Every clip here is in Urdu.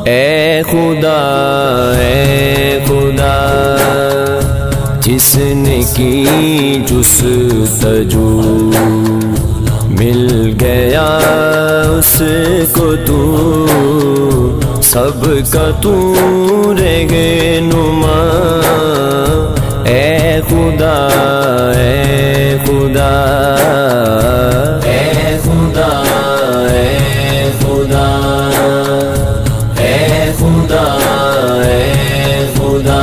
اے خدا جس نے کی جستجو مل گیا اس کو تو سب کا تو رہنما اے خدا اے خدا اے خدا اے خدا اے خدا اے خدا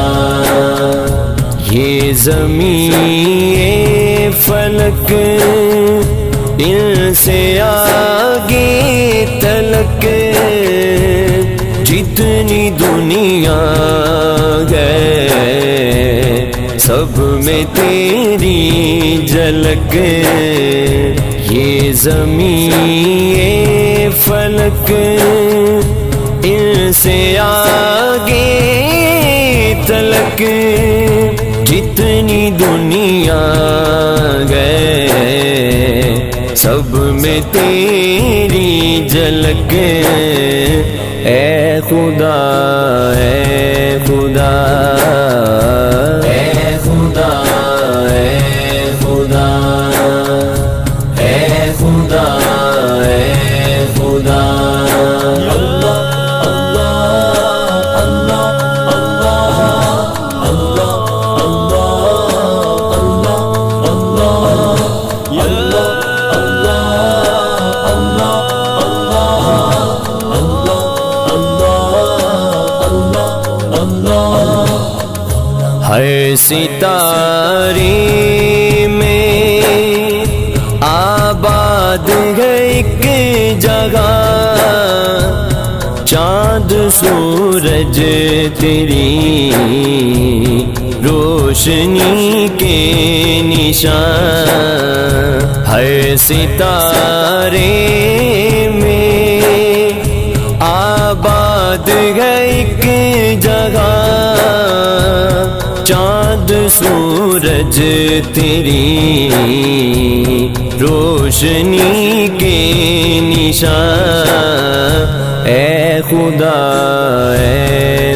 یہ زمین یہ فلک ان سے آگے تلک جتنی دنیا ہے سب میں تیری جھلک یہ زمین یہ فلک ان سے آگے تلک جتنی دنیا گئے سب میں تیری جھلک اے خدا اے خدا اے خدا اے خدا اے خدا اے خدا ہر ستارے میں آباد ہے ایک جگہ چاند سورج تیری روشنی کے نشان ہر ستارے میں آباد ہے ایک جگہ چاند سورج تیری روشنی کے نشان اے خدا اے